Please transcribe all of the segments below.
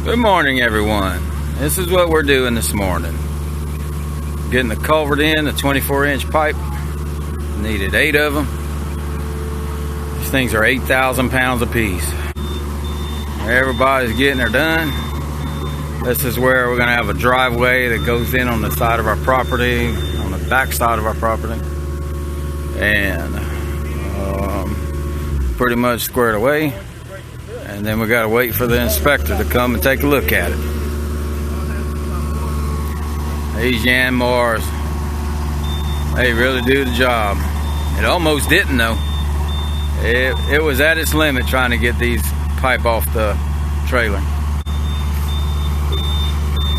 Good morning, everyone. This is what we're doing this morning. Getting the culvert in, a 24-inch pipe. Needed 8 of them. These things are 8,000 pounds a piece. Everybody's getting her done. This is where we're going to have a driveway that goes in on the side of our property, on the back side of our property. And pretty much squared away. And then we got to wait for the inspector to come and take a look at it. These Yanmars, they really do the job. It almost didn't though. It was at its limit trying to get these pipe off the trailer.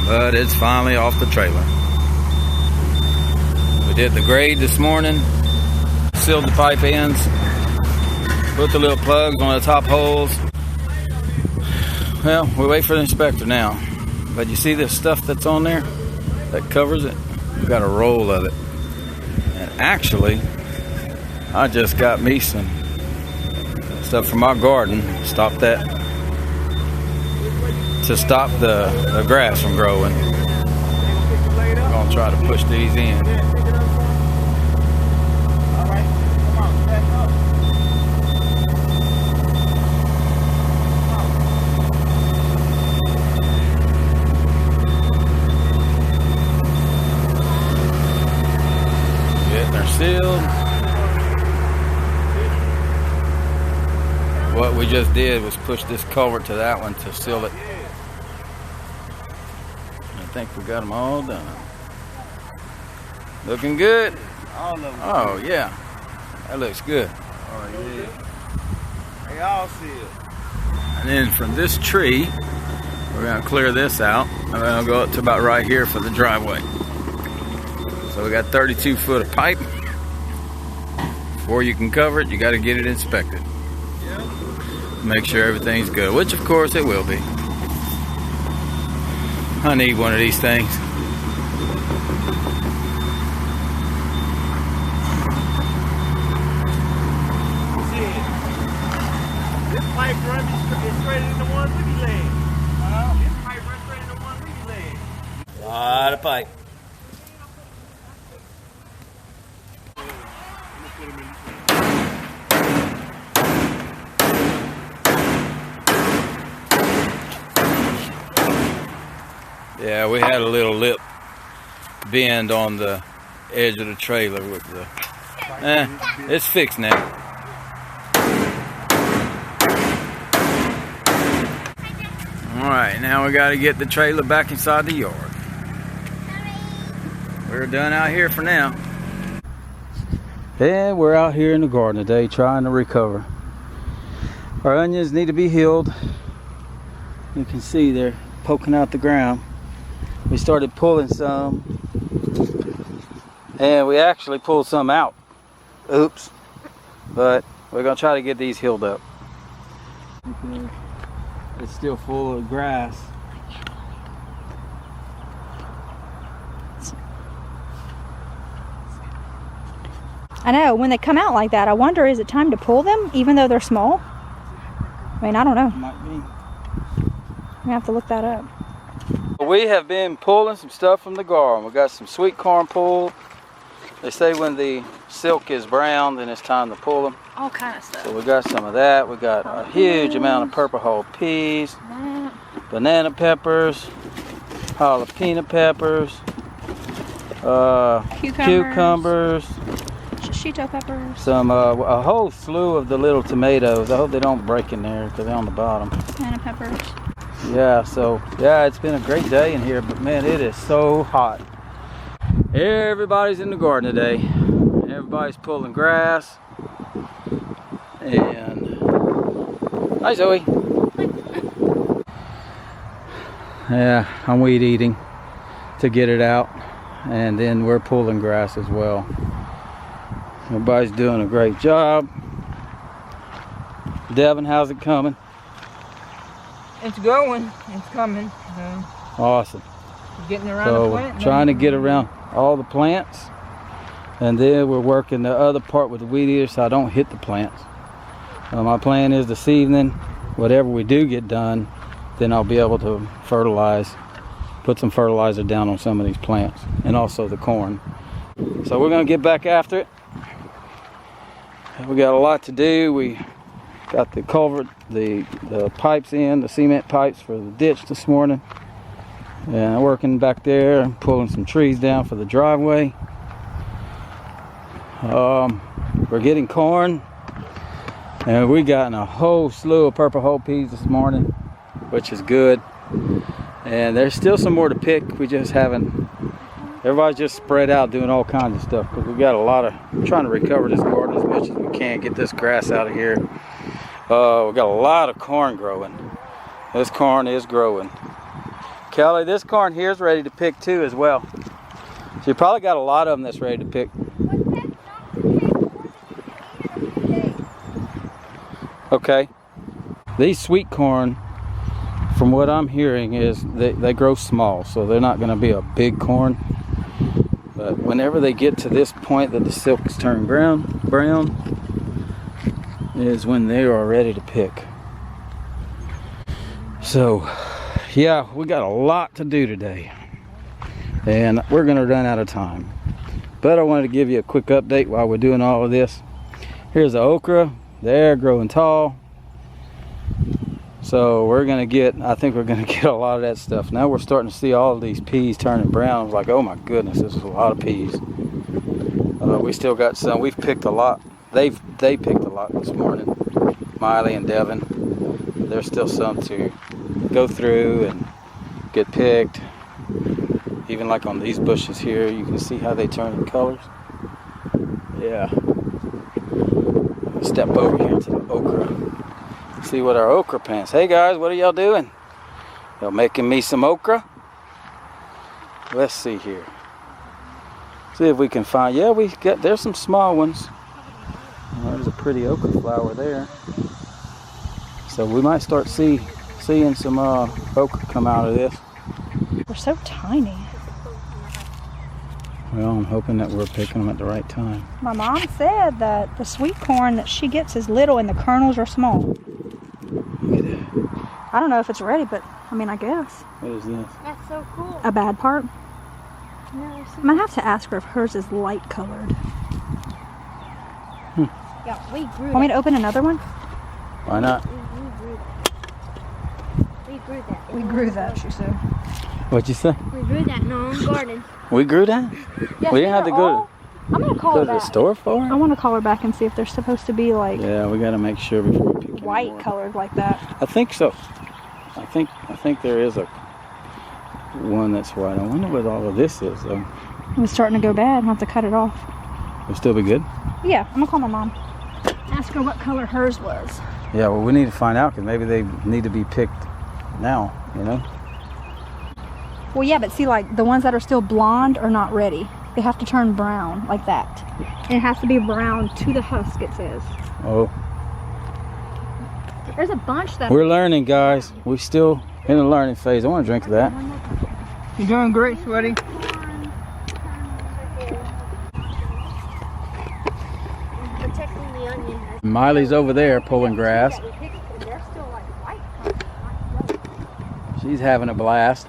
But it's finally off the trailer. We did the grade this morning, sealed the pipe ends, put the little plugs on the top holes. Well, we wait for the inspector now. But you see this stuff that's on there that covers it? We've got a roll of it. And actually, I just got me some stuff from my garden. Stop that. To stop the grass from growing. I'm going to try to push these in. Sealed. What we just did was push this culvert to that one to seal it. I think we got them all done. Looking good? All of them. Oh yeah, that looks good. Oh yeah. They all sealed. And then from this tree, we're gonna clear this out, and then I'll go up to about right here for the driveway. So we got 32 foot of pipe. Before you can cover it, you got to get it inspected. Make sure everything's good, which of course it will be. I need one of these things. This pipe runs straight into one wiggy leg. This pipe runs straight into one wiggy leg. A lot of pipe. Yeah, we had a little lip bend on the edge of the trailer with the. It's fixed now. Alright, now we got to get the trailer back inside the yard. We're done out here for now. And we're out here in the garden today trying to recover. Our onions need to be healed. You can see they're poking out the ground. We started pulling some, and we actually pulled some out. Oops. But we're gonna try to get these healed up. It's still full of grass. I know, when they come out like that, I wonder, is it time to pull them even though they're small? I mean, I don't know. Might be. We have to look that up. We have been pulling some stuff from the garden. We got some sweet corn pulled. They say when the silk is brown, then it's time to pull them. All kind of stuff. So we got some of that. We got a huge amount of purple hull peas, banana peppers, jalapeno peppers, cucumbers, shishito peppers, some a whole slew of the little tomatoes. I hope they don't break in there because they're on the bottom. banana peppers. Yeah, so yeah, it's been a great day in here, but man, it is so hot. Everybody's in the garden today. Everybody's pulling grass. And hi, Zoe. Yeah, I'm weed eating to get it out, and then we're pulling grass as well. Everybody's doing a great job. Devin, how's it coming? It's going. It's coming. Awesome. Getting around So the plant. trying to get around all the plants, and then we're working the other part with the weed eater so I don't hit the plants. My plan is this evening, whatever we do get done, then I'll be able to fertilize, put some fertilizer down on some of these plants and also the corn. So we're gonna get back after it. We got a lot to do. We got the culvert, the pipes in, the cement pipes for the ditch this morning. And working back there, pulling some trees down for the driveway. We're getting corn. And we gotten a whole slew of purple whole peas this morning, which is good. And there's still some more to pick. We just haven't, everybody's just spread out doing all kinds of stuff. Because we got a lot of, we're trying to recover this garden as much as we can, get this grass out of here. We got a lot of corn growing. This corn is growing. Kelly, this corn here is ready to pick too as well. So you probably got a lot of them that's ready to pick. Okay. These sweet corn, from what I'm hearing, is they grow small, so they're not going to be a big corn. But whenever they get to this point that the silks turn brown is when they are ready to pick. So yeah, we got a lot to do today, and we're going to run out of time. But I wanted to give you a quick update while we're doing all of this. Here's the okra. They're growing tall. So we're going to get, I think we're going to get a lot of that stuff. Now we're starting to see all of these peas turning brown. I was like, oh my goodness, this is a lot of peas. We still got some. We've picked a lot. They picked a lot this morning. Miley and Devin. There's still some to go through and get picked. Even like on these bushes here, you can see how they turn in colors. Yeah. Step over here to the okra. See what our okra plants. Hey guys, what are y'all doing? Y'all making me some okra? Let's see here. See if we can find, yeah, there's some small ones. Well, there's a pretty okra flower there. So we might start seeing some okra come out of this. They're so tiny. Well, I'm hoping that we're picking them at the right time. My mom said that the sweet corn that she gets is little and the kernels are small. Look at that. I don't know if it's ready, but I mean, I guess. What is this? That's so cool. A bad part? No, I'm gonna have to ask her if hers is light colored. yeah, we grew Want me to open another one? Why not? We grew that. We grew that, she said. What'd you say? We grew that in our own garden. We grew that? Yeah, We didn't have to go I'm gonna call to her the back. store for I it? want to call her back and see if they're supposed to be like Yeah, we gotta make sure before we pick any white more. colored like that. I think so. I think there is a one that's white. I wonder what all of this is though. It's starting to go bad. I'll have to cut it off. It'll still be good? Yeah, I'm gonna call my mom. Ask her what color hers was. Yeah, well we need to find out because maybe they need to be picked now, you know? Well, yeah, but see, like the ones that are still blonde are not ready. They have to turn brown like that. And it has to be brown to the husk, it says. Oh. There's a bunch that. We're learning, guys. We're still in the learning phase. I want to drink of that. You're doing great, sweaty. Protecting the onion. Miley's over there pulling grass. They're still like white. She's having a blast.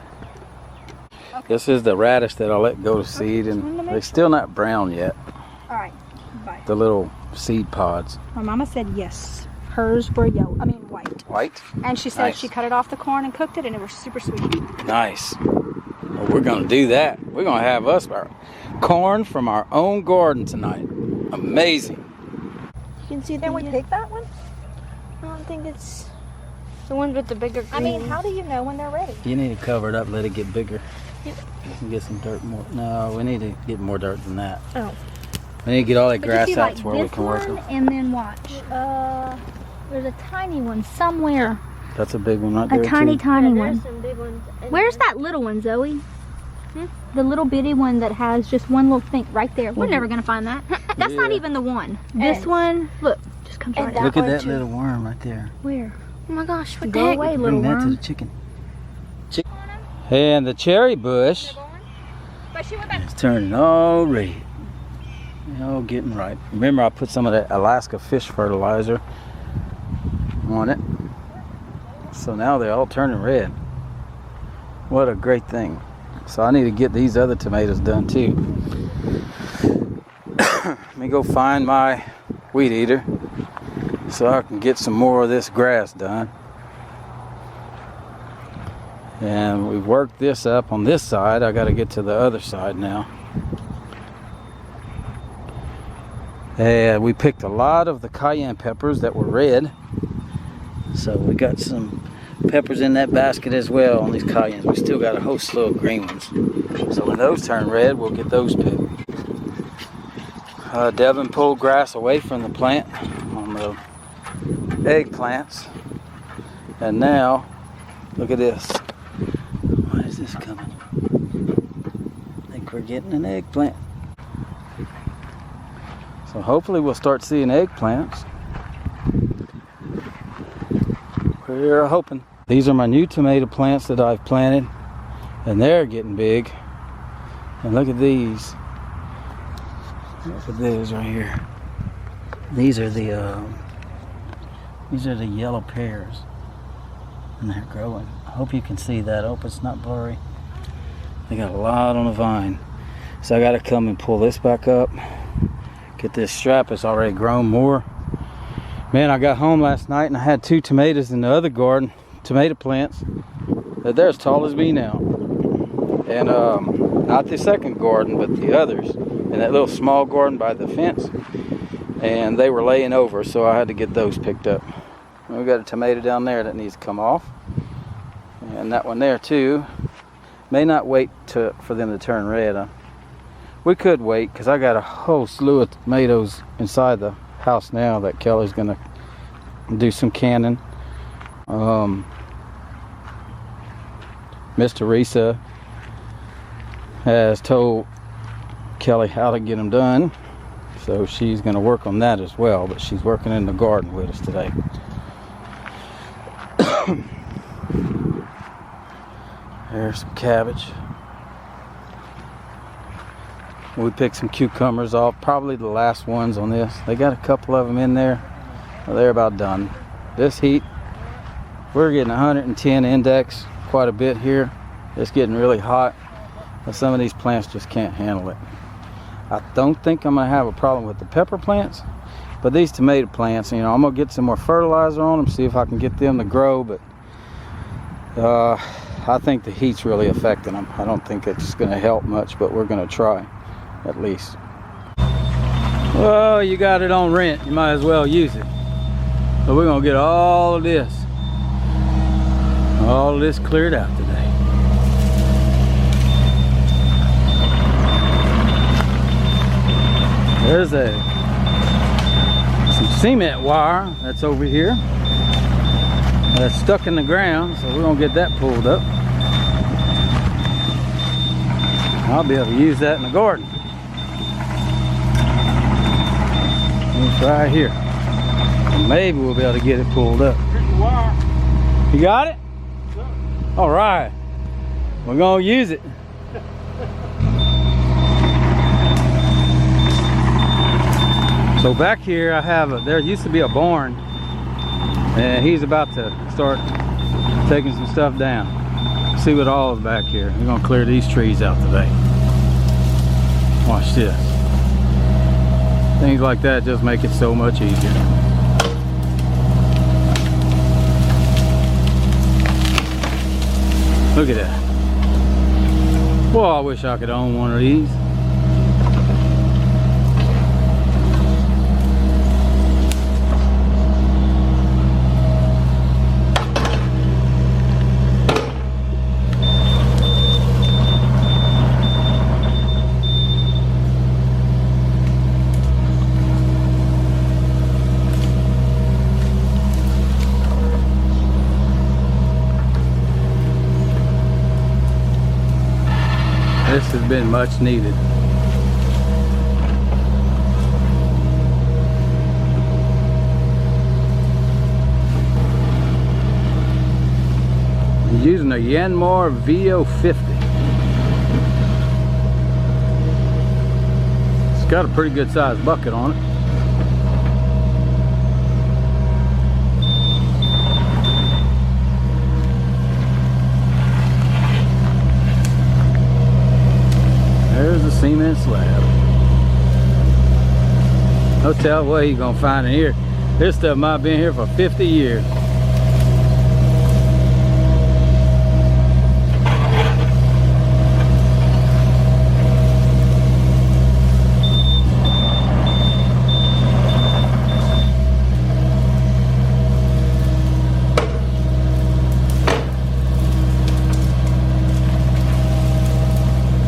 This is the radish that I let go to seed, and they're still not brown yet. All right, bye. The little seed pods. My mama said yes. Hers were yellow. I mean white. White? And she said Nice. she cut it off the corn and cooked it, and it was super sweet. Nice. Well, we're gonna do that. We're gonna have us our corn from our own garden tonight. Amazing. You can see Can we the. pick that one? I don't think it's the one with the bigger green. I mean, how do you know when they're ready? You need to cover it up, let it get bigger. Yep. And get some dirt more. No, we need to get more dirt than that. Oh. We need to get all that But grass you see, out like to where we this can work one, it. and then watch. There's a tiny one somewhere. That's a big one right A there tiny, too. tiny there's one. some big ones. And Where's that little one, Zoe? The little bitty one that has just one little thing right there. We're never gonna find that. That's not Yeah. even the one. This one, look, just comes and right that out. Look at one that too. little worm right there. Where? Oh my gosh, what the Go heck? away, little Bring that to worm. the chicken. And the cherry bush is turning all red. All getting ripe. Remember, I put some of that Alaska fish fertilizer on it. So now they're all turning red. What a great thing. So I need to get these other tomatoes done too. Let me go find my weed eater so I can get some more of this grass done. And we've worked this up on this side. I got to get to the other side now. And we picked a lot of the cayenne peppers that were red. So we got some peppers in that basket as well on these cayennes. We still got a whole slew of green ones. So when those turn red, we'll get those picked. Devin pulled grass away from the plant on the eggplants. And now, look at this. Why is this coming? I think we're getting an eggplant. So hopefully we'll start seeing eggplants. We're hoping. These are my new tomato plants that I've planted, and they're getting big. And look at these. Look at these right here. These are the yellow pears, and they're growing. I hope you can see that. I hope it's not blurry. They got a lot on the vine, so I got to come and pull this back up. Get this strap. It's already grown more. Man, I got home last night and I had 2 tomatoes in the other garden, tomato plants. They're as tall as me now. And not the second garden, but the others. In that little small garden by the fence. And they were laying over, so I had to get those picked up. And we got a tomato down there that needs to come off. And that one there too. May not wait for them to turn red. We could wait, because I got a whole slew of tomatoes inside the house now that Kelly's gonna do some canning. Miss Teresa has told Kelly how to get them done, so she's gonna work on that as well, but she's working in the garden with us today. There's some cabbage. We picked some cucumbers off, probably the last ones on this. They got a couple of them in there. Well, they're about done. This heat, we're getting 110 index quite a bit here. It's getting really hot. But some of these plants just can't handle it. I don't think I'm gonna have a problem with the pepper plants, but these tomato plants, you know, I'm gonna get some more fertilizer on them, see if I can get them to grow, but I think the heat's really affecting them. I don't think it's gonna help much, but we're gonna try. At least. Well, you got it on rent, you might as well use it. But we're gonna get all of this cleared out today. There's some cement wire that's over here that's stuck in the ground, so we're gonna get that pulled up. I'll be able to use that in the garden. It's right here. And maybe we'll be able to get it pulled up. You got it? All right. We're gonna use it. So back here I have there used to be a barn, and he's about to start taking some stuff down. See what all is back here. We're gonna clear these trees out today. Watch this. Things like that just make it so much easier. Look at that. Well, I wish I could own one of these. This has been much needed. I'm using a Yanmar VO50. It's got a pretty good sized bucket on it. cement slab. No tell what you're gonna find in here. This stuff might have been here for 50 years.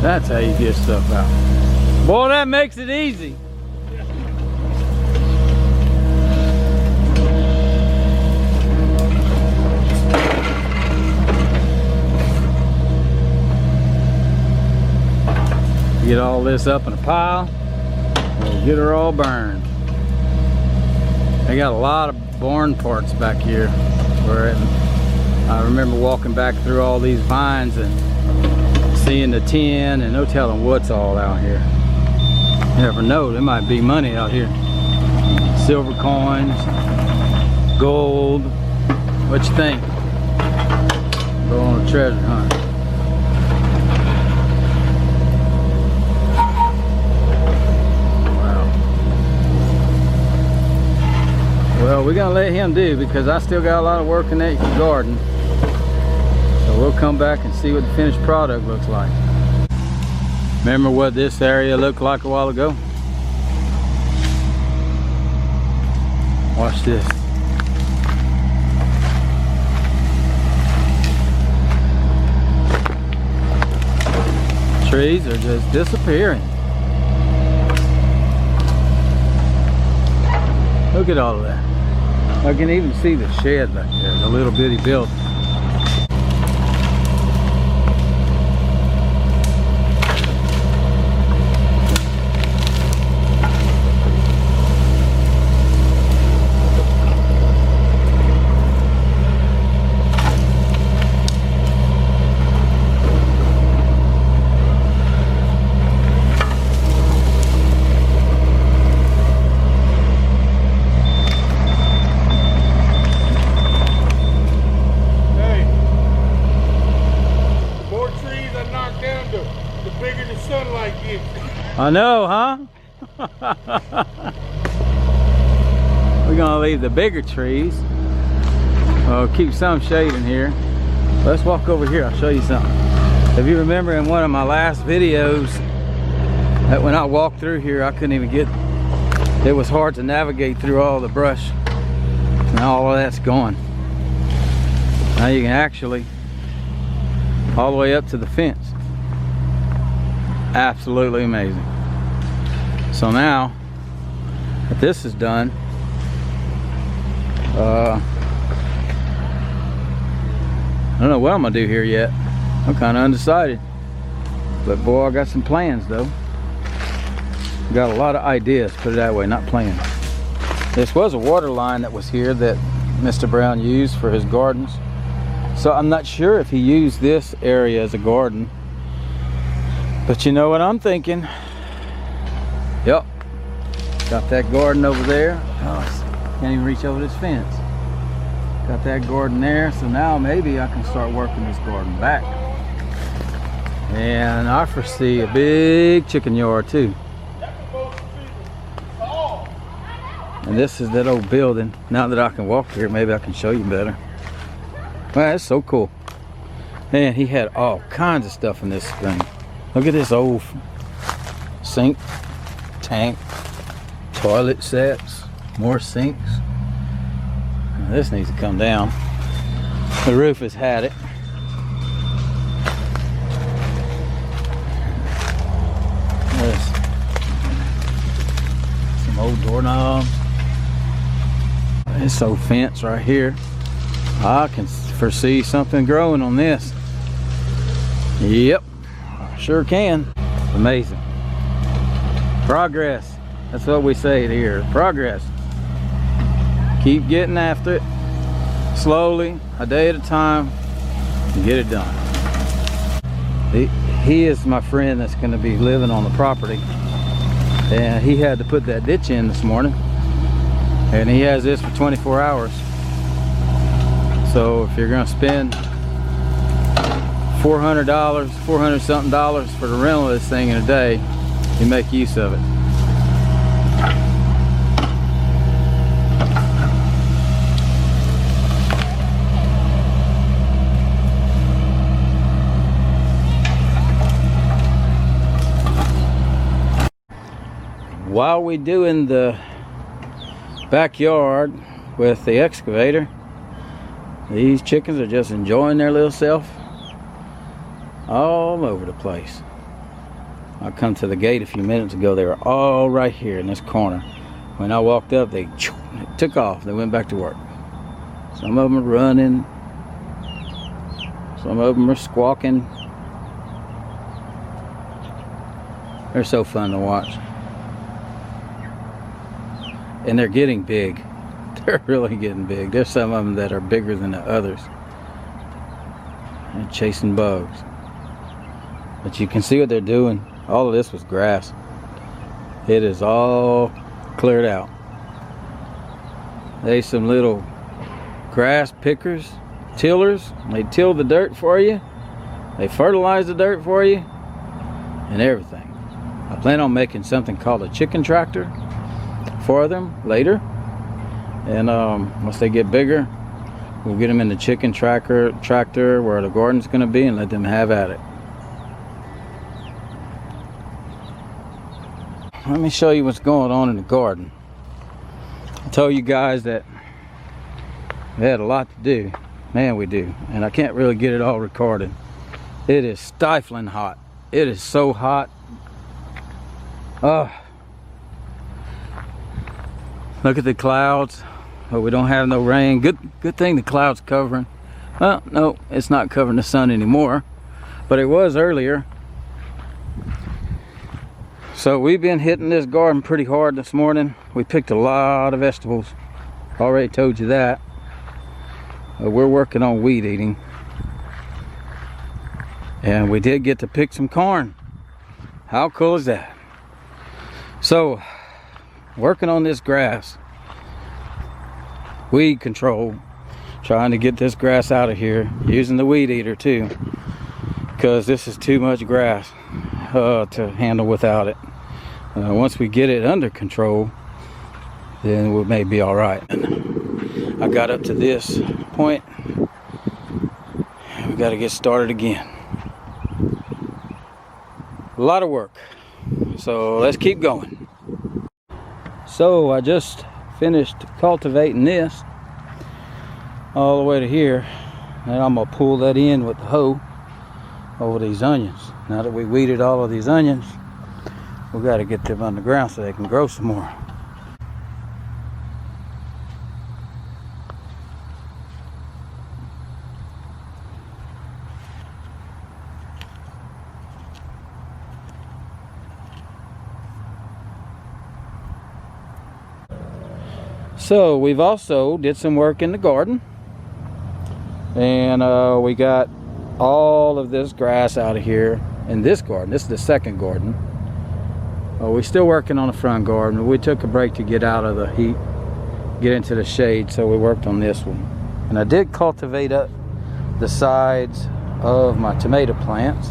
That's how you get stuff out. Boy, that makes it easy. Get all this up in a pile. We'll get her all burned. They got a lot of barn parts back here. Where I remember walking back through all these vines and seeing the tin, and no telling what's all out here. You never know, there might be money out here. Silver coins, gold. What you think? Go on a treasure hunt. Wow. Well, we're gonna let him do, because I still got a lot of work in that garden. So we'll come back and see what the finished product looks like. Remember what this area looked like a while ago? Watch this. Trees are just disappearing. Look at all of that. I can even see the shed back there, the little bitty building. I know, huh? We're gonna leave the bigger trees. Keep some shade in here. Let's walk over here, I'll show you something. If you remember in one of my last videos, that when I walked through here, I couldn't even get, it was hard to navigate through all the brush. Now all of that's gone. Now you can actually, all the way up to the fence. Absolutely amazing. So now that this is done, I don't know what I'm gonna do here yet. I'm kind of undecided, but boy, I got some plans though. Got a lot of ideas, put it that way, not plans. This was a water line that was here that Mr. Brown used for his gardens, so I'm not sure if he used this area as a garden. But you know what I'm thinking? Yep. Got that garden over there. Oh, can't even reach over this fence. Got that garden there, so now maybe I can start working this garden back. And I foresee a big chicken yard too. And this is that old building. Now that I can walk here, maybe I can show you better. Wow, that's so cool. Man, he had all kinds of stuff in this thing. Look at this old sink, tank, toilet sets, more sinks. Now this needs to come down. The roof has had it. There's some old doorknobs. This old fence right here. I can foresee something growing on this. Yep. Sure can. Amazing. Progress. That's what we say here. Progress. Keep getting after it. Slowly, a day at a time, and get it done. He is my friend that's going to be living on the property. And he had to put that ditch in this morning. And he has this for 24 hours. So if you're going to spend $400 something for the rental of this thing in a day, you make use of it. While we doing the backyard with the excavator, these chickens are just enjoying their little self all over the place. I come to the gate a few minutes ago. They were all right here in this corner. When I walked up, they took off. They went back to work. Some of them are running. Some of them are squawking. They're so fun to watch. And they're getting big. They're really getting big. There's some of them that are bigger than the others. They're chasing bugs. But you can see what they're doing. All of this was grass. It is all cleared out. They some little grass pickers, tillers. They till the dirt for you. They fertilize the dirt for you and everything. I plan on making something called a chicken tractor for them later. And once they get bigger, we'll get them in the chicken tractor where the garden's going to be and let them have at it. Let me show you what's going on in the garden. I told you guys that we had a lot to do. Man, we do. And I can't really get it all recorded. It is stifling hot. It is so hot. Look at the clouds. But we don't have no rain. Good thing the clouds covering. Well, no, it's not covering the sun anymore. But it was earlier. So we've been hitting this garden pretty hard this morning. We picked a lot of vegetables. Already told you that. We're working on weed eating. And we did get to pick some corn. How cool is that? So, working on this grass. Weed control. Trying to get this grass out of here. Using the weed eater too. Because this is too much grass to handle without it. Once we get it under control, then we may be all right. I got up to this point. We got to get started again. A lot of work. So let's keep going. So I just finished cultivating this all the way to here. And I'm going to pull that in with the hoe over these onions. Now that we weeded all of these onions, we got to get them underground so they can grow some more. So we've also did some work in the garden, and we got all of this grass out of here in this garden. This is the second garden. We're still working on the front garden. We took a break to get out of the heat, get into the shade, so we worked on this one. And I did cultivate up the sides of my tomato plants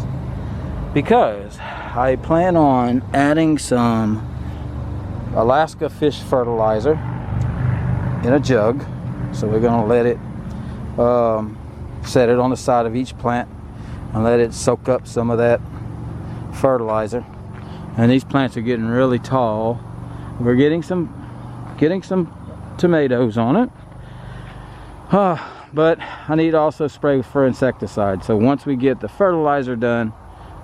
because I plan on adding some Alaska fish fertilizer in a jug. So we're going to let it set it on the side of each plant and let it soak up some of that fertilizer. And these plants are getting really tall. We're getting some tomatoes on it. But I need to also spray for insecticide. So once we get the fertilizer done,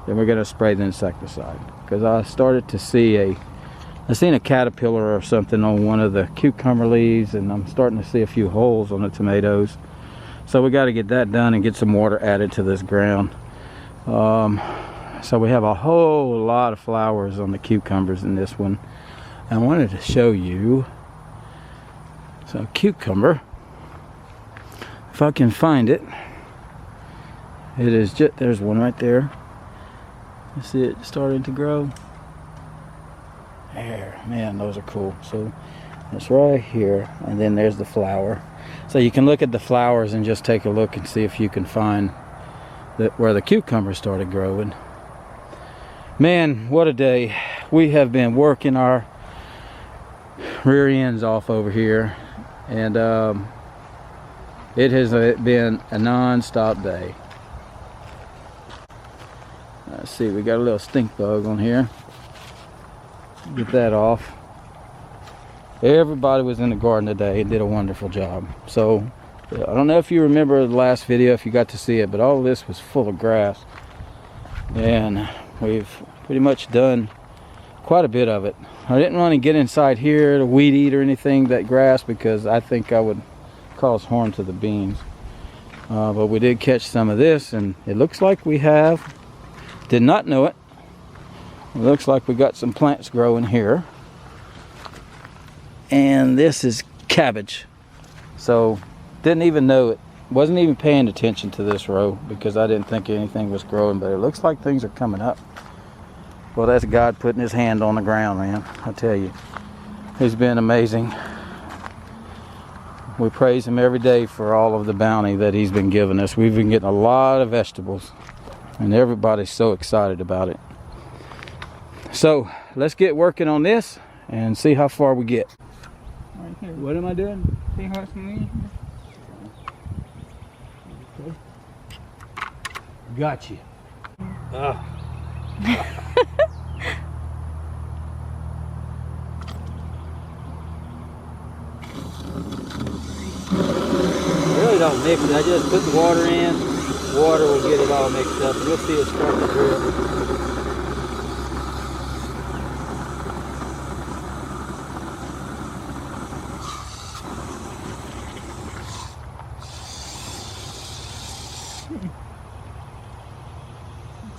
then we're going to spray the insecticide. Because I started to see I seen a caterpillar or something on one of the cucumber leaves, and I'm starting to see a few holes on the tomatoes. So we got to get that done and get some water added to this ground. So we have a whole lot of flowers on the cucumbers in this one. I wanted to show you some cucumber. If I can find it. It is just, there's one right there. You see it starting to grow. There, man, those are cool. So it's right here, and then there's the flower. So you can look at the flowers and just take a look and see if you can find where the cucumber started growing. Man, what a day. we have been working our rear ends off over here, and it has been a non-stop day. Let's see, we got a little stink bug on here. Get that off. Everybody was in the garden today and did a wonderful job. So I don't know if you remember the last video, if you got to see it, but all of this was full of grass, and we've pretty much done quite a bit of it. I didn't want to get inside here to weed eat or anything, that grass, because I think I would cause harm to the beans. But we did catch some of this, and it looks like we have, did not know it, it looks like we got some plants growing here. And this is cabbage. So didn't even know it, wasn't even paying attention to this row because I didn't think anything was growing, but it looks like things are coming up. Well, that's God putting his hand on the ground, man. I tell you, he's been amazing. We praise him every day for all of the bounty that he's been giving us. We've been getting a lot of vegetables, and everybody's so excited about it. So let's get working on this and see how far we get. Right here. What am I doing? See how it's moving? Got you. Really don't mix it. I just put the water in. Water will get it all mixed up. You'll see it start to drip.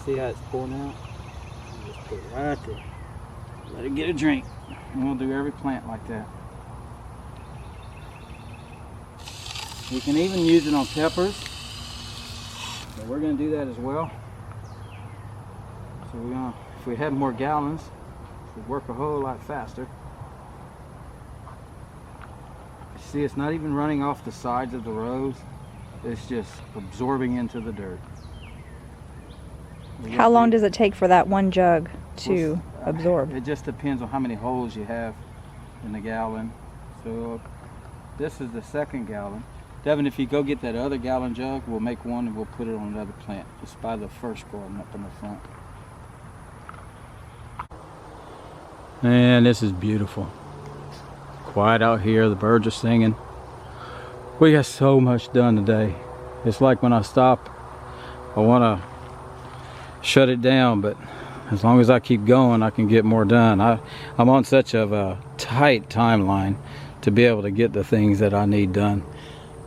See how it's pouring out? Just put it right there. Let it get a drink. And we'll do every plant like that. We can even use it on peppers. So we're going to do that as well. So if we had more gallons, it would work a whole lot faster. See, it's not even running off the sides of the rows. It's just absorbing into the dirt. How long does it take for that one jug to absorb? It just depends on how many holes you have in the gallon. So this is the second gallon. Devin, if you go get that other gallon jug, we'll make one and we'll put it on another plant. Just by the first garden up in the front. And this is beautiful. Quiet out here, the birds are singing. We got so much done today. It's like when I stop, I want to shut it down, but as long as I keep going, I can get more done. I'm on such of a tight timeline to be able to get the things that I need done.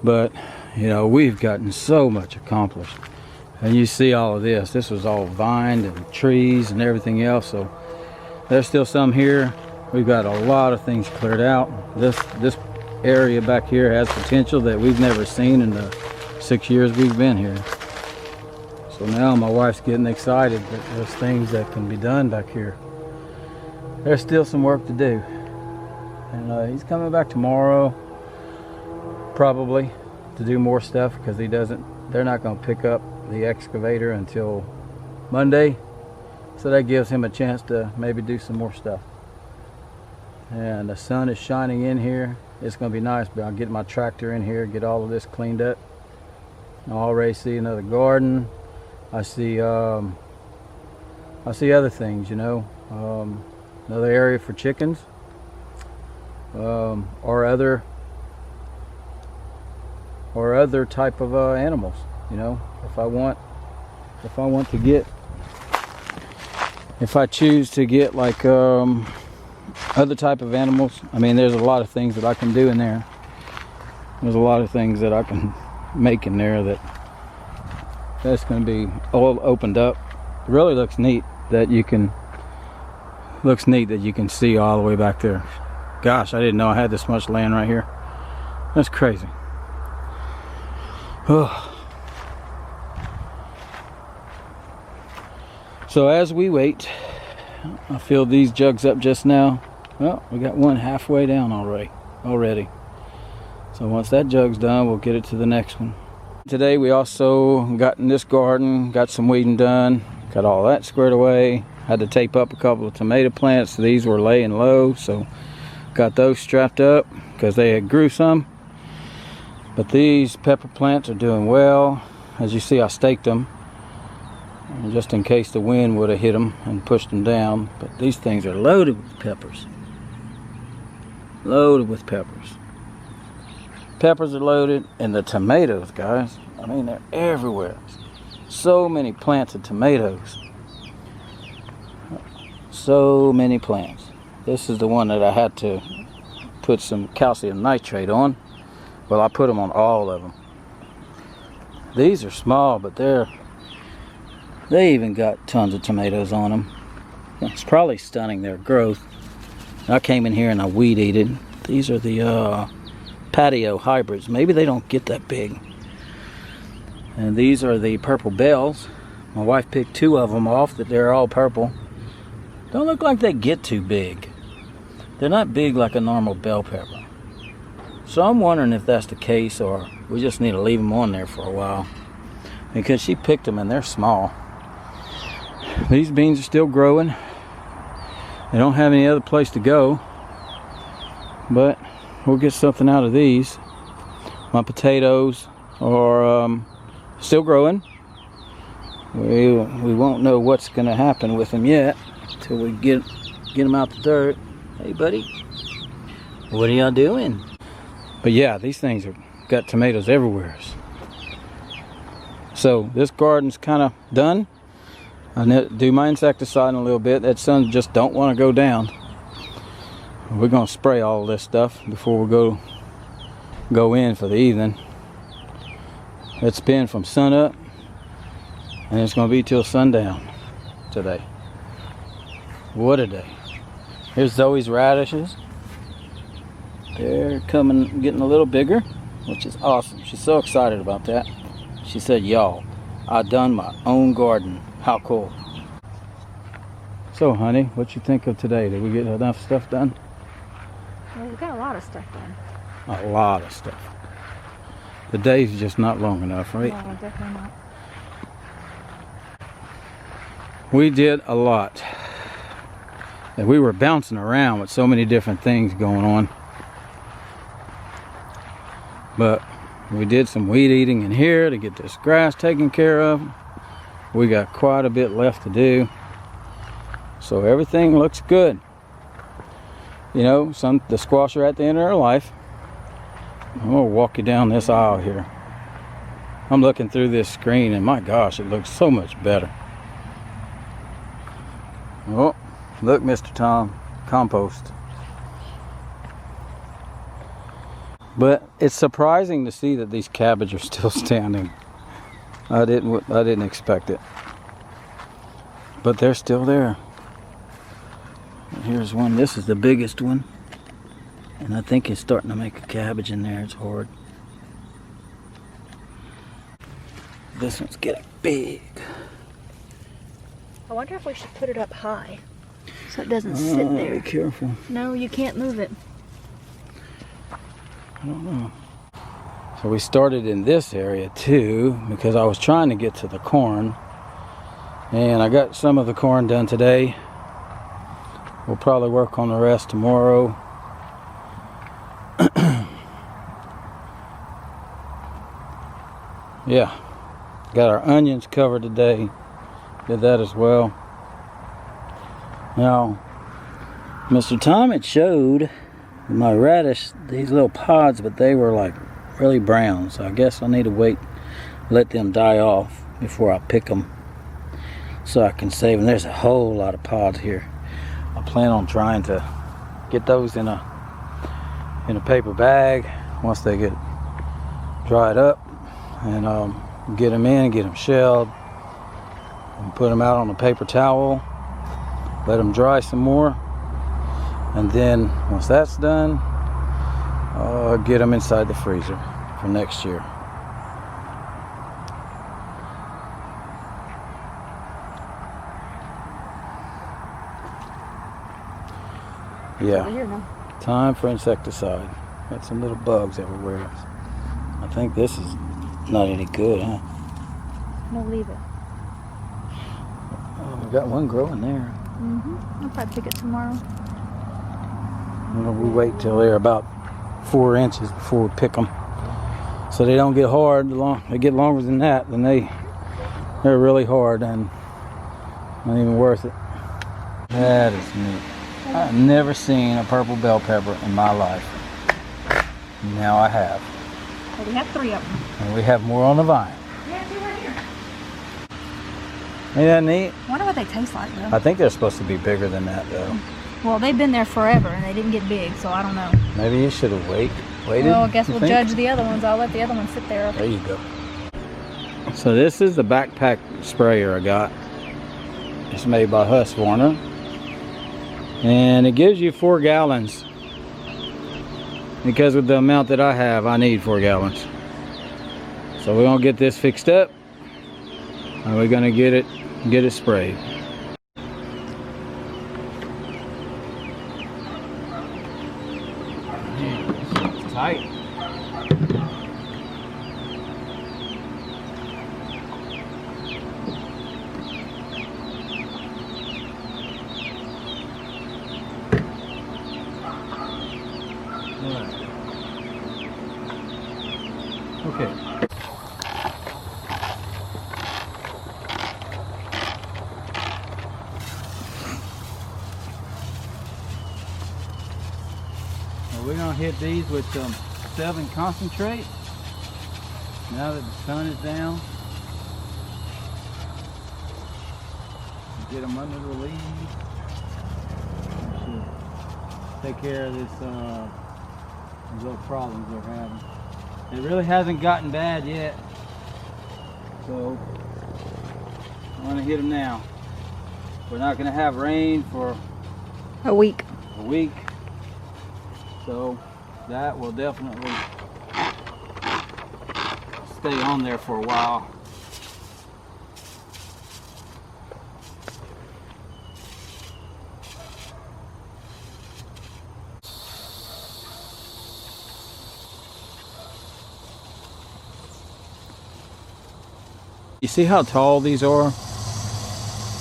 But you know, we've gotten so much accomplished, and you see all of this. This was all vined and trees and everything else. So there's still some here. We've got a lot of things cleared out. This area back here has potential that we've never seen in the 6 years we've been here. So now my wife's getting excited that there's things that can be done back here. There's still some work to do. And he's coming back tomorrow, probably, to do more stuff, because they're not going to pick up the excavator until Monday. So that gives him a chance to maybe do some more stuff. And the sun is shining in here. It's going to be nice, but I'll get my tractor in here, get all of this cleaned up. I already see another garden. I see other things, you know, another area for chickens, or other type of animals. You know, if I choose to get like other type of animals. I mean, there's a lot of things that I can do in there. There's a lot of things that I can make in there that's going to be all opened up. It really looks neat that you can see all the way back there. Gosh, I didn't know I had this much land right here. That's crazy. Oh. So as we wait, I filled these jugs up just now. Well, we got one halfway down already. So once that jug's done, we'll get it to the next one. Today we also got in this garden, got some weeding done, got all that squared away. Had to tape up a couple of tomato plants. These were laying low, so got those strapped up because they had grew some. But these pepper plants are doing well. As you see, I staked them just in case the wind would have hit them and pushed them down. But these things are loaded with peppers. Loaded with peppers. Peppers are loaded, and the tomatoes, guys, I mean, they're everywhere. So many plants of tomatoes. So many plants. This is the one that I had to put some calcium nitrate on. Well, I put them on all of them. These are small, but they even got tons of tomatoes on them. It's probably stunning their growth. I came in here and I weed eated. These are the patio hybrids. Maybe they don't get that big. And these are the purple bells. My wife picked 2 of them off that they're all purple. Don't look like they get too big. They're not big like a normal bell pepper. So I'm wondering if that's the case, or we just need to leave them on there for a while. Because she picked them and they're small. These beans are still growing. They don't have any other place to go. But we'll get something out of these. My potatoes are still growing. We won't know what's going to happen with them yet till we get them out the dirt. Hey, buddy, what are y'all doing? But yeah, these things have got tomatoes everywhere. So this garden's kind of done. I need to do my insecticide in a little bit. That sun just don't want to go down. We're gonna spray all this stuff before we go in for the evening. It's been from sun up, and it's gonna be till sundown today. What a day. Here's Zoe's radishes. They're getting a little bigger, which is awesome. She's so excited about that. She said, y'all, I done my own garden. How cool. So honey, what you think of today? Did we get enough stuff done? Well, we got a lot of stuff done. A lot of stuff. The day's just not long enough, right? No, definitely not. We did a lot. And we were bouncing around with so many different things going on. But we did some weed eating in here to get this grass taken care of. We got quite a bit left to do. So everything looks good. You know, the squash are at the end of their life. I'm gonna walk you down this aisle here. I'm looking through this screen and my gosh, it looks so much better. Oh, look, Mr. Tom, compost. But it's surprising to see that these cabbage are still standing. I didn't expect it. But they're still there. Here's one. This is the biggest one. And I think it's starting to make a cabbage in there. It's hard. This one's getting big. I wonder if we should put it up high so it doesn't sit there. Be careful. No, you can't move it. I don't know. So we started in this area too because I was trying to get to the corn. And I got some of the corn done today. We'll probably work on the rest tomorrow. Yeah, got our onions covered today. Did that as well. Now, Mr. Tom had showed my radish these little pods, but they were like really brown. So I guess I need to wait, let them die off before I pick them, so I can save them. There's a whole lot of pods here. I plan on trying to get those in a paper bag once they get dried up, and get them in, get them shelled, and put them out on a paper towel, let them dry some more, and then once that's done, get them inside the freezer for next year. Yeah, time for insecticide. Got some little bugs everywhere. I think this is not any good, huh? No, leave it. Oh, we got one growing there. I'll probably pick it tomorrow. We wait till they're about 4 inches before we pick them, so they don't get hard. They get longer than that, then they're really hard and not even worth it. That is neat. I've never seen a purple bell pepper in my life. Now I have. Well, we have 3 of them. And we have more on the vine. Yeah, 2 right here. Ain't that neat? I wonder what they taste like, though. I think they're supposed to be bigger than that, though. Well, they've been there forever, and they didn't get big, so I don't know. Maybe you should have waited. Well, I guess you we'll think? judge the other ones. I'll let the other ones sit there. There you go. So this is the backpack sprayer I got. It's made by Husqvarna. And it gives you 4 gallons. Because with the amount that I have, I need 4 gallons. So we're gonna get this fixed up. And we're gonna get it sprayed. It's tight. Okay. Well, we're gonna hit these with some 7 concentrate. Now that the sun is down, get them under the leaves. Should take care of this these little problems we're having. It really hasn't gotten bad yet, so I'm gonna hit them now. We're not gonna have rain for A week. a week, so that will definitely stay on there for a while. You see how tall these are?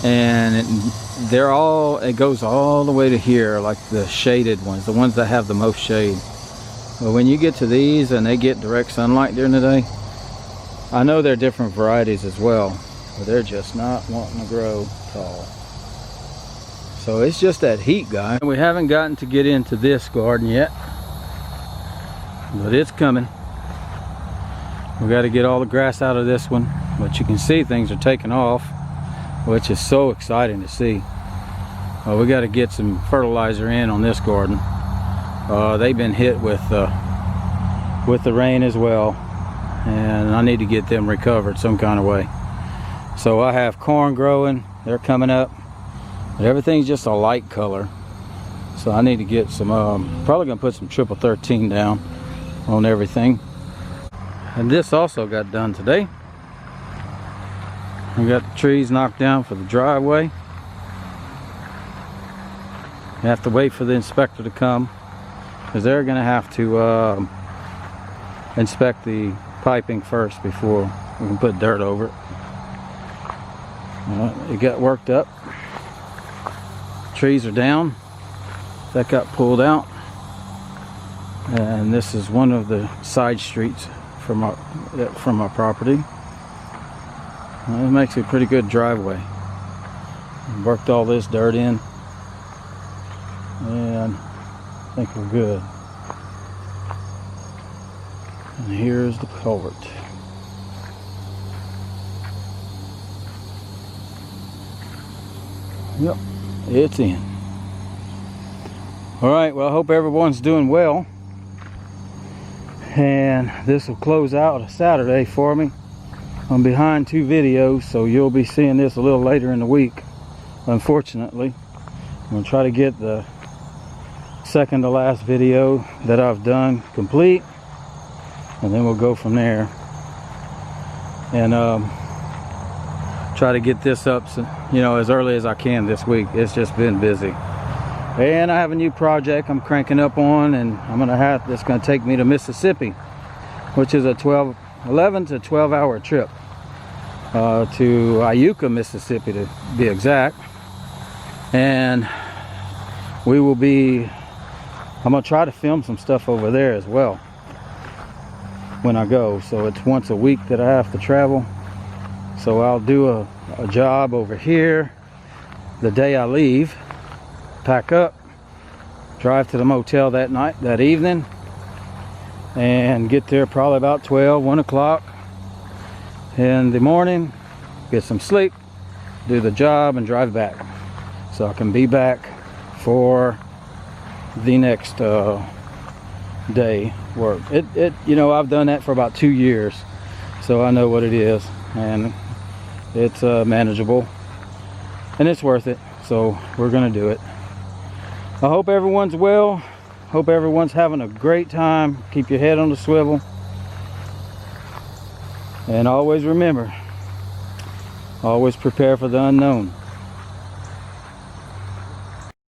And it goes all the way to here, like the shaded ones, the ones that have the most shade. But when you get to these and they get direct sunlight during the day, I know they're different varieties as well, but they're just not wanting to grow tall. So it's just that heat, guy. We haven't gotten to get into this garden yet, but it's coming. We got to get all the grass out of this one, but you can see things are taking off, which is so exciting to see. We got to get some fertilizer in on this garden. They've been hit with the rain as well, and I need to get them recovered some kind of way. So I have corn growing, they're coming up, but everything's just a light color. So I need to get some, probably gonna put some triple 13 down on everything. And this also got done today. We got the trees knocked down for the driveway. You have to wait for the inspector to come, because they're going to have to inspect the piping first before we can put dirt over it. It got worked up. Trees are down. That got pulled out. And this is one of the side streets from our property. It makes a pretty good driveway. Worked all this dirt in, and I think we're good. And here's the culvert. Yep, it's in. All right, well, I hope everyone's doing well. And this will close out a Saturday for me. I'm behind 2 videos, so you'll be seeing this a little later in the week, unfortunately. I'm going to try to get the second to last video that I've done complete, and then we'll go from there. And try to get this up, as early as I can this week. It's just been busy. And I have a new project I'm cranking up on, and it's going to take me to Mississippi, which is a 11 to 12 hour trip to Iuka, Mississippi to be exact. And we will be, I'm gonna try to film some stuff over there as well when I go. So it's once a week that I have to travel. So I'll do a job over here the day I leave, pack up, drive to the motel that evening, and get there probably about 12, 1 o'clock in the morning, get some sleep, do the job, and drive back. So I can be back for the next day work. You know, I've done that for about 2 years, so I know what it is, and it's manageable, and it's worth it. So we're gonna do it. I hope everyone's well. Hope everyone's having a great time. Keep your head on the swivel, and always remember, always prepare for the unknown.